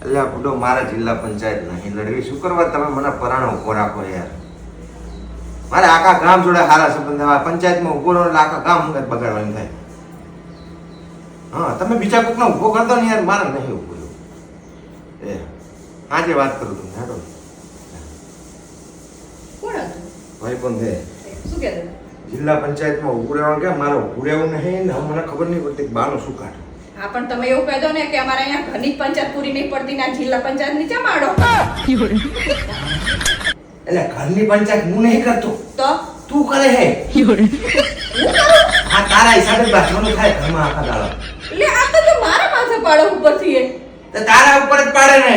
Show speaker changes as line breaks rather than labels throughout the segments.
એટલે બુડો મારા જિલ્લા પંચાયત નહીં લડવી શું કરવા તમે મને પરાણે ઉભો રાખો યાર મારે આખા ગામ જોડે સારા સંબંધ આવે પંચાયતમાં ઉભો રહો એટલે આખા ગામ મુકત બગાડવાનું થાય હા તમે બીજા કોકને ઉભો કરતો ને યાર મારે નહીં ઉભો એ આજે વાત કરું તમને હેડો
કોણ હતું
ભાઈ પણ છે
શું કહેતો
જિલ્લા પંચાયતમાં ઉભું રહેવાનું કે મારે ઉભું રહેવું નહીં ને મને ખબર નહીં પડતી કે બાનો શું કાઢો
હા પણ તમે એવું કહી દો ને કે અમારે અહીંયા ઘરની જ પંચાયત પૂરી નહીં પડતી ના જિલ્લા પંચાયત નીચે માડો
એટલે ઘરની પંચાયત હું નહીં કરતો
તો
તું કરે હે આ તારા હિસાબે બાથવાનું થાય ઘરમાં આખા દાડા
એટલે આ તો જો મારા માથે પાડો ઉપરથી એ
તો તારા ઉપર જ પાડે ને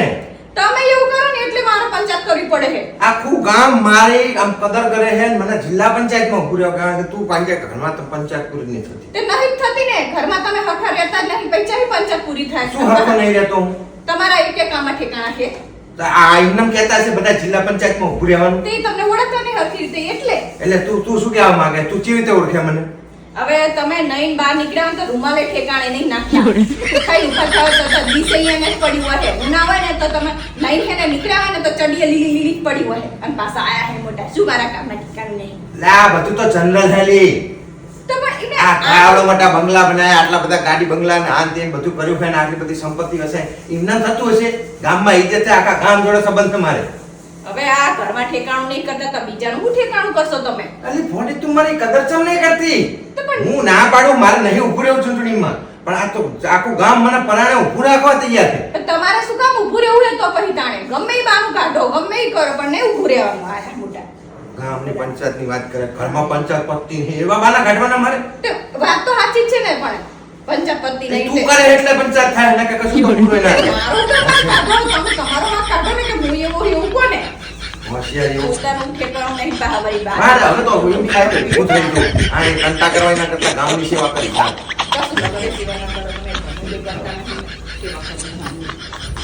તમે એવું કરો ને એટલે મારે પંચાયત કરવી પડે છે
આખું ગામ મારી આમ કદર કરે છે ને મને જિલ્લા પંચાયતમાં ઉભું રહ્યો કારણ કે તું પંચાયત ઘરમાં તો પંચાયત પૂરી નહીં થતી
તે નહીં જ થતી ને ઘરમાં તમે હખા રહેતા જ નહીં પૈસાની પંચાયત પૂરી થાય
શું હરખો નહીં રહેતો હું
તમારા એક કામમાં ઠેકાણા છે
તો આ એમનેમ કહેતા છે બધા જિલ્લા પંચાયતમાં ઉભું રહેવાનું
તે તમને ઓળખતા નહીં હરખી રીતે એટલે
તું શું કહેવા માંગે તું કેવી રીતે ઓળખે મને
હવે તમે નઈન બહાર નીકળ્યા હોય તો રૂમાલે ઠેકાણે નહીં નાખ્યા ખાઈ ઉભા થાવ તો દિશે અહીંયા જ પડ્યું હોય ઉના હોય ને તો તમે નઈન હે ને નીકળ્યા હોય ને તો ચડીએ લીલી લીલી જ પડી હોય અને પાછા આયા હે મોટા શું મારા કામમાં ઠેકાણે નહીં
લા બધું તો જનરલ હેલી
તો પણ એને
આ કાળો મોટા બંગલા બનાયા આટલા બધા ગાડી બંગલા ને આન તેન બધું કર્યું છે ને આટલી બધી સંપત્તિ હશે એમને થતું હશે ગામમાં ઇજ્જત છે આખા ગામ જોડે સંબંધ તમારે
હવે આ ઘરમાં ઠેકાણું નહીં કરતા તો બીજાનું શું ઠેકાણું કરશો તમે
અલી ફોડી તું મારી કદર ચમ નહીં કરતી
તો પણ
હું ના પાડું મારે નહીં ઉભું રહેવું ચૂંટણીમાં પણ આ તો આખું ગામ મને પરાણે ઉભું રાખવા તૈયાર છે
તમારે શું કામ ઊભું રહેવું હે તો પછી તાણે ગમે ઈ બાનું કાઢો ગમે ઈ કરો પણ નહીં ઊભું રહેવાનું આયા મોટા
ગામની પંચાયતની વાત કરે ઘરમાં પંચાયત પત્તી નહીં એવા બાના કાઢવાના મારે
તે વાત તો સાચી જ છે ને પણ પંચાપતિ નહીં
તું કરે એટલે પંચાયત થાય ને કે કશું તો પૂરું ના થાય
મારું તો વાત કાઢો તમે તમારો વાત કાઢો ને કે હું એવું કોને
હોશિયાર એવું
પોતાનું ઠેકાણું નહીં પાહવારી બા
હા હવે તો હું ખાય તો હું થઈ ગયો આ એ કંટા કરવાના કરતા ગામની સેવા કરી
કશું તમે સેવા ન કરો તમે કરતા નથી સેવા કરવાની